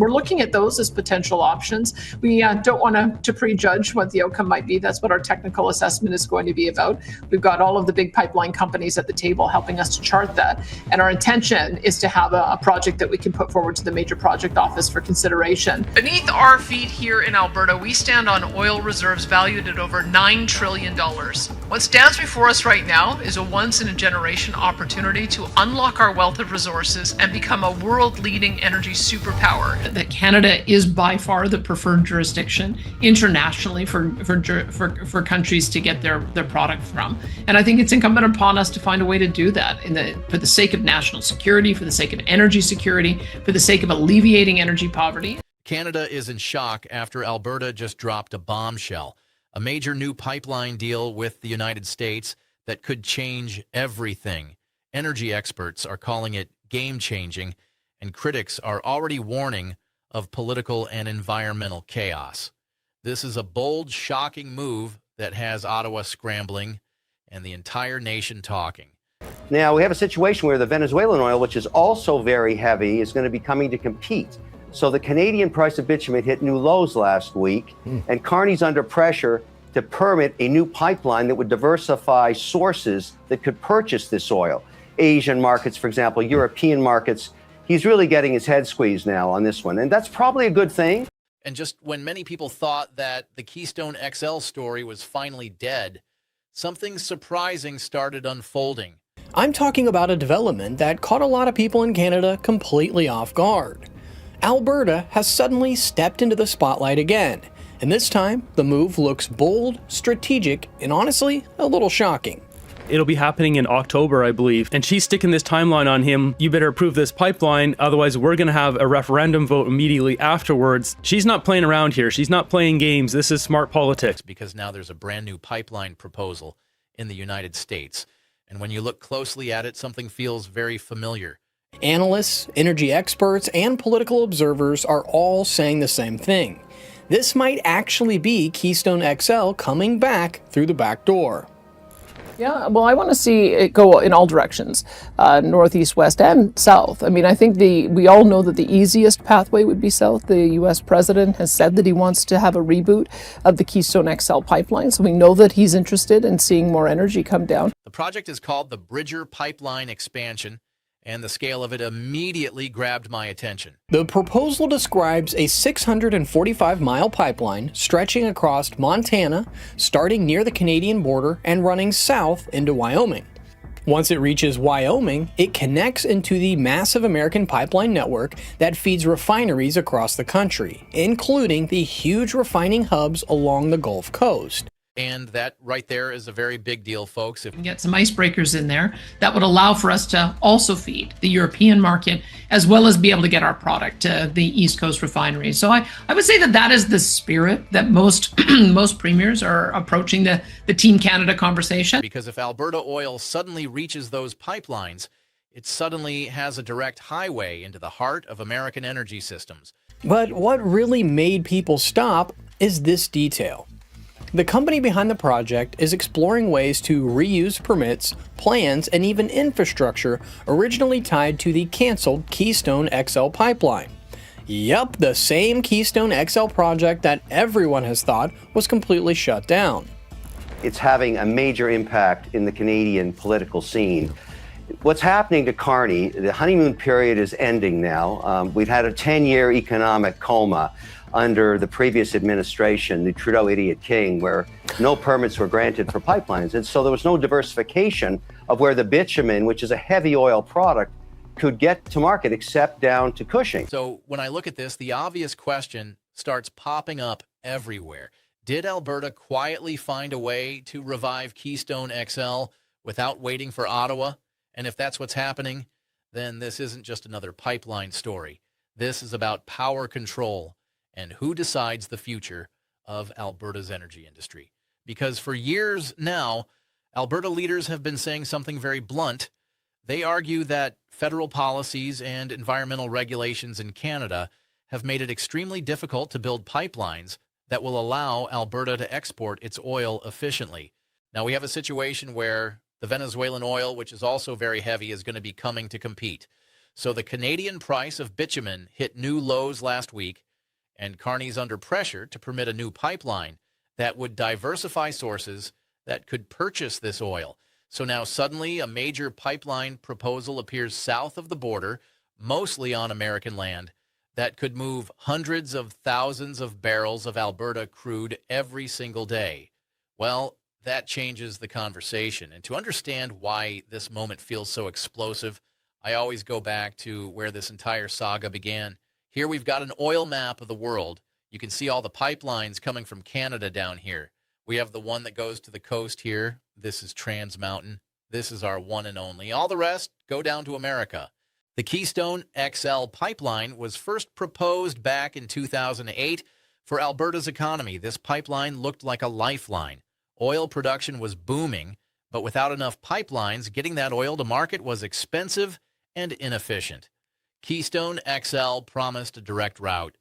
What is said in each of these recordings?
we're looking at those as potential options. We don't want to prejudge what the outcome might be. That's what our technical assessment is going to be about. We've got all of the big pipeline companies at the table helping us to chart that. And our intention is to have a project that we can put forward to the major project office for consideration. Beneath our feet here in Alberta, we stand on oil reserves valued at over $9 trillion. What stands before us right now is a once-in-a-generation opportunity to unlock our wealth of resources and become a world-leading energy superpower. That Canada is by far the preferred jurisdiction internationally for countries to get their product from. And I think it's incumbent upon us to find a way to do that for the sake of national security, for the sake of energy security, for the sake of alleviating energy poverty. Canada is in shock after Alberta just dropped a bombshell, a major new pipeline deal with the United States that could change everything. Energy experts are calling it game-changing, and critics are already warning of political and environmental chaos. This is a bold, shocking move that has Ottawa scrambling and the entire nation talking. Now, we have a situation where the Venezuelan oil, which is also very heavy, is going to be coming to compete. So the Canadian price of bitumen hit new lows last week, and Carney's under pressure to permit a new pipeline that would diversify sources that could purchase this oil. Asian markets, for example, European markets. He's really getting his head squeezed now on this one, and that's probably a good thing. And just when many people thought that the Keystone XL story was finally dead, something surprising started unfolding. I'm talking about a development that caught a lot of people in Canada completely off guard. Alberta has suddenly stepped into the spotlight again, and this time the move looks bold, strategic, and honestly, a little shocking. It'll be happening in October, I believe. And she's sticking this timeline on him. You better approve this pipeline, otherwise we're going to have a referendum vote immediately afterwards. She's not playing around here. She's not playing games. This is smart politics. Because now there's a brand new pipeline proposal in the United States. And when you look closely at it, something feels very familiar. Analysts, energy experts, and political observers are all saying the same thing. This might actually be Keystone XL coming back through the back door. Yeah, well, I want to see it go in all directions, north, east, west, and south. I mean, I think we all know that the easiest pathway would be south. The U.S. president has said that he wants to have a reboot of the Keystone XL pipeline, so we know that he's interested in seeing more energy come down. The project is called the Bridger Pipeline Expansion, and the scale of it immediately grabbed my attention. The proposal describes a 645-mile pipeline stretching across Montana, starting near the Canadian border and running south into Wyoming. Once it reaches Wyoming, it connects into the massive American pipeline network that feeds refineries across the country, including the huge refining hubs along the Gulf Coast. And that right there is a very big deal, folks. If we get some icebreakers in there, that would allow for us to also feed the European market, as well as be able to get our product to the East Coast refineries. So I would say that is the spirit that most most premiers are approaching the Team Canada conversation. Because if Alberta oil suddenly reaches those pipelines, it suddenly has a direct highway into the heart of American energy systems. But what really made people stop is this detail. The company behind the project is exploring ways to reuse permits, plans, and even infrastructure originally tied to the canceled Keystone XL pipeline. Yep, the same Keystone XL project that everyone has thought was completely shut down. It's having a major impact in the Canadian political scene. What's happening to Carney, the honeymoon period is ending now. We've had a 10-year economic coma under the previous administration, the Trudeau idiot king, where no permits were granted for pipelines. And so there was no diversification of where the bitumen, which is a heavy oil product, could get to market except down to Cushing. So when I look at this, the obvious question starts popping up everywhere. Did Alberta quietly find a way to revive Keystone XL without waiting for Ottawa? And if that's what's happening, then this isn't just another pipeline story. This is about power control and who decides the future of Alberta's energy industry. Because for years now, Alberta leaders have been saying something very blunt. They argue that federal policies and environmental regulations in Canada have made it extremely difficult to build pipelines that will allow Alberta to export its oil efficiently. Now we have a situation where the Venezuelan oil, which is also very heavy, is going to be coming to compete. So the Canadian price of bitumen hit new lows last week, and Carney's under pressure to permit a new pipeline that would diversify sources that could purchase this oil. So now suddenly a major pipeline proposal appears south of the border, mostly on American land, that could move hundreds of thousands of barrels of Alberta crude every single day. Well, that changes the conversation. And to understand why this moment feels so explosive, I always go back to where this entire saga began. Here we've got an oil map of the world. You can see all the pipelines coming from Canada down here. We have the one that goes to the coast here. This is Trans Mountain. This is our one and only. All the rest go down to America. The Keystone XL pipeline was first proposed back in 2008 for Alberta's economy. This pipeline looked like a lifeline. Oil production was booming, but without enough pipelines, getting that oil to market was expensive and inefficient. Keystone XL promised a direct route,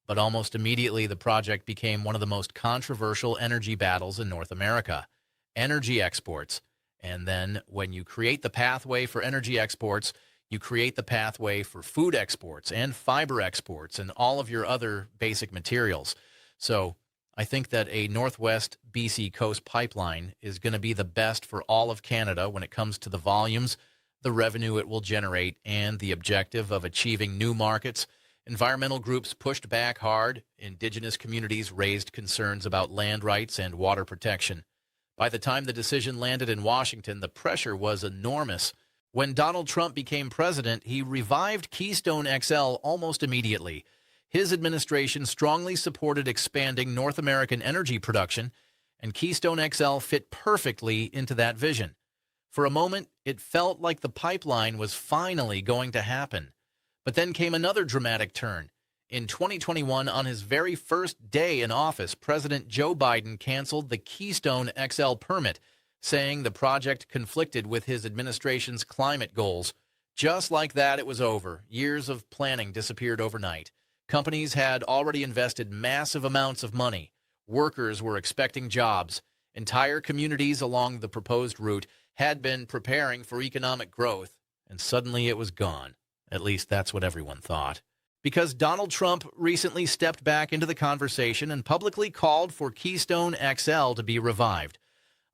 but almost immediately the project became one of the most controversial energy battles in North America. Energy exports. And then when you create the pathway for energy exports, you create the pathway for food exports and fiber exports and all of your other basic materials. So I think that a Northwest BC Coast pipeline is going to be the best for all of Canada when it comes to the volumes, the revenue it will generate, and the objective of achieving new markets. Environmental groups pushed back hard. Indigenous communities raised concerns about land rights and water protection. By the time the decision landed in Washington, the pressure was enormous. When Donald Trump became president, he revived Keystone XL almost immediately. His administration strongly supported expanding North American energy production, and Keystone XL fit perfectly into that vision. For a moment, it felt like the pipeline was finally going to happen. But then came another dramatic turn. In 2021, on his very first day in office, President Joe Biden canceled the Keystone XL permit, saying the project conflicted with his administration's climate goals. Just like that, it was over. Years of planning disappeared overnight. Companies had already invested massive amounts of money. Workers were expecting jobs. Entire communities along the proposed route had been preparing for economic growth, and suddenly it was gone. At least that's what everyone thought. Because Donald Trump recently stepped back into the conversation and publicly called for Keystone XL to be revived.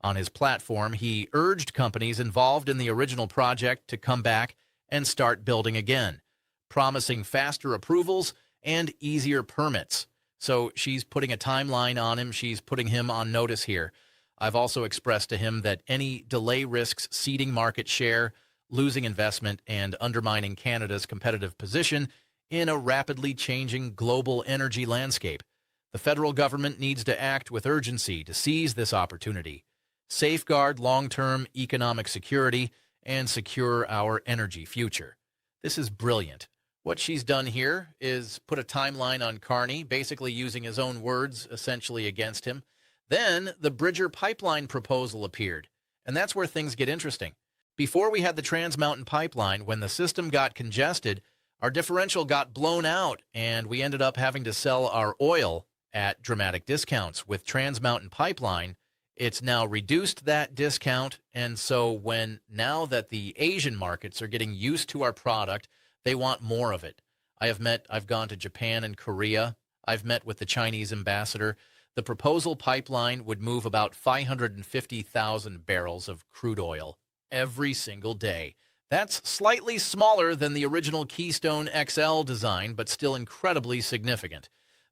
On his platform, he urged companies involved in the original project to come back and start building again, promising faster approvals and easier permits. So she's putting a timeline on him. She's putting him on notice here. I've also expressed to him that any delay risks ceding market share, losing investment, and undermining Canada's competitive position in a rapidly changing global energy landscape. The federal government needs to act with urgency to seize this opportunity, safeguard long-term economic security, and secure our energy future. This is brilliant. What she's done here is put a timeline on Carney, basically using his own words essentially against him. Then the Bridger pipeline proposal appeared, and that's where things get interesting. Before we had the Trans Mountain pipeline, when the system got congested, our differential got blown out, and we ended up having to sell our oil at dramatic discounts. With Trans Mountain pipeline, it's now reduced that discount, and so now that the Asian markets are getting used to our product, they want more of it. I've gone to Japan and Korea. I've met with the Chinese ambassador. The proposal pipeline would move about 550,000 barrels of crude oil every single day. That's slightly smaller than the original Keystone XL design, but still incredibly significant.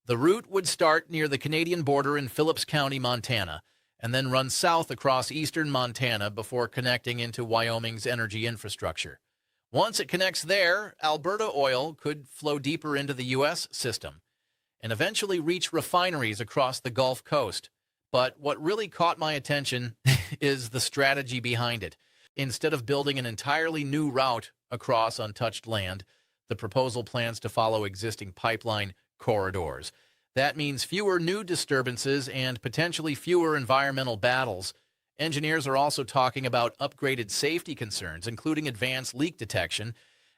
The route would start near the Canadian border in Phillips County, Montana, and then run south across eastern Montana before connecting into Wyoming's energy infrastructure. Once it connects there, Alberta oil could flow deeper into the U.S. system and eventually reach refineries across the Gulf Coast. But what really caught my attention is the strategy behind it. Instead of building an entirely new route across untouched land, the proposal plans to follow existing pipeline corridors. That means fewer new disturbances and potentially fewer environmental battles. Engineers are also talking about upgraded safety concerns, including advanced leak detection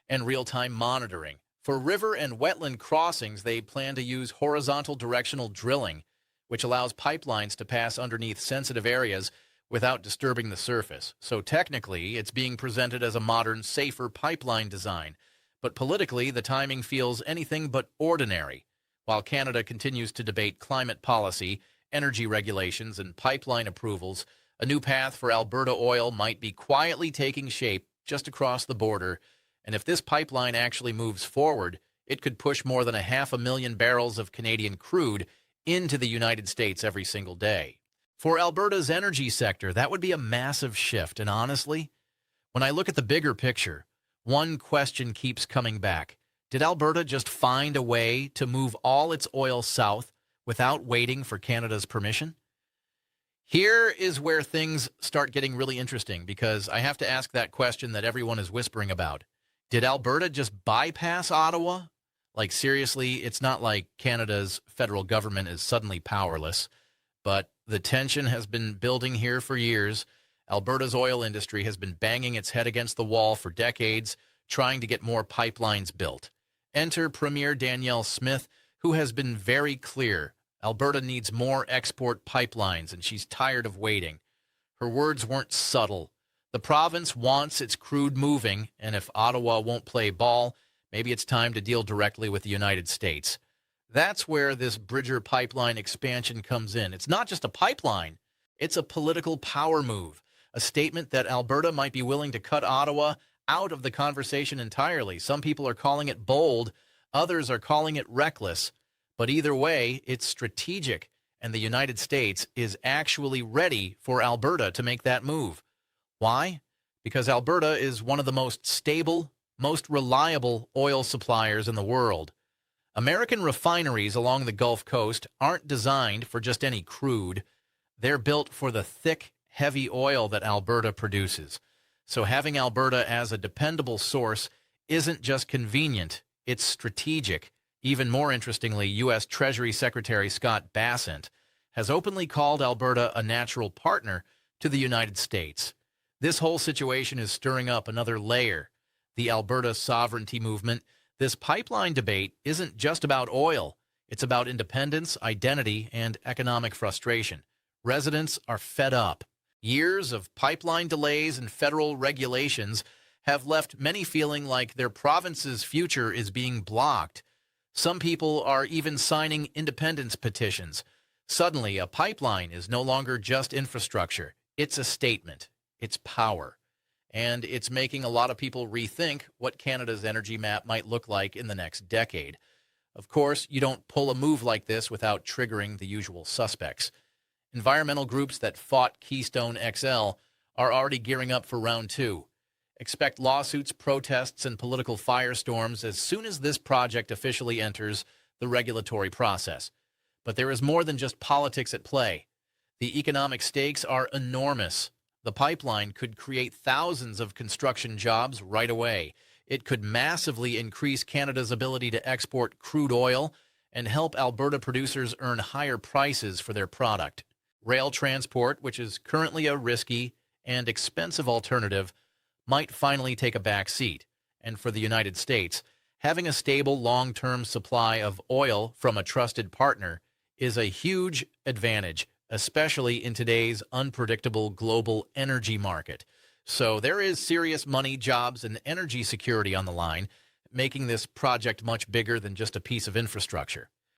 and real-time monitoring. For river and wetland crossings, they plan to use horizontal directional drilling, which allows pipelines to pass underneath sensitive areas without disturbing the surface. So technically, it's being presented as a modern, safer pipeline design. But politically, the timing feels anything but ordinary. While Canada continues to debate climate policy, energy regulations, and pipeline approvals, a new path for Alberta oil might be quietly taking shape just across the border. And if this pipeline actually moves forward, it could push more than 500,000 barrels of Canadian crude into the United States every single day. For Alberta's energy sector, that would be a massive shift. And honestly, when I look at the bigger picture, one question keeps coming back. Did Alberta just find a way to move all its oil south without waiting for Canada's permission? Here is where things start getting really interesting, because I have to ask that question that everyone is whispering about. Did Alberta just bypass Ottawa? Like, seriously, it's not like Canada's federal government is suddenly powerless, but the tension has been building here for years. Alberta's oil industry has been banging its head against the wall for decades, trying to get more pipelines built. Enter Premier Danielle Smith, who has been very clear. Alberta needs more export pipelines, and she's tired of waiting. Her words weren't subtle. The province wants its crude moving, and if Ottawa won't play ball, maybe it's time to deal directly with the United States. That's where this Bridger pipeline expansion comes in. It's not just a pipeline. It's a political power move, a statement that Alberta might be willing to cut Ottawa out of the conversation entirely. Some people are calling it bold. Others are calling it reckless. But either way, it's strategic, and the United States is actually ready for Alberta to make that move. Why? Because Alberta is one of the most stable, most reliable oil suppliers in the world. American refineries along the Gulf Coast aren't designed for just any crude. They're built for the thick, heavy oil that Alberta produces. So having Alberta as a dependable source isn't just convenient, it's strategic. Even more interestingly, U.S. Treasury Secretary Scott Bessent has openly called Alberta a natural partner to the United States. This whole situation is stirring up another layer, the Alberta sovereignty movement. This pipeline debate isn't just about oil. It's about independence, identity, and economic frustration. Residents are fed up. Years of pipeline delays and federal regulations have left many feeling like their province's future is being blocked. Some people are even signing independence petitions. Suddenly, a pipeline is no longer just infrastructure. It's a statement. It's power. And it's making a lot of people rethink what Canada's energy map might look like in the next decade. Of course, you don't pull a move like this without triggering the usual suspects. Environmental groups that fought Keystone XL are already gearing up for round two. Expect lawsuits, protests, and political firestorms as soon as this project officially enters the regulatory process. But there is more than just politics at play. The economic stakes are enormous. The pipeline could create thousands of construction jobs right away. It could massively increase Canada's ability to export crude oil and help Alberta producers earn higher prices for their product. Rail transport, which is currently a risky and expensive alternative, might finally take a back seat. And for the United States, having a stable long-term supply of oil from a trusted partner is a huge advantage, especially in today's unpredictable global energy market. So there is serious money, jobs, and energy security on the line, making this project much bigger than just a piece of infrastructure.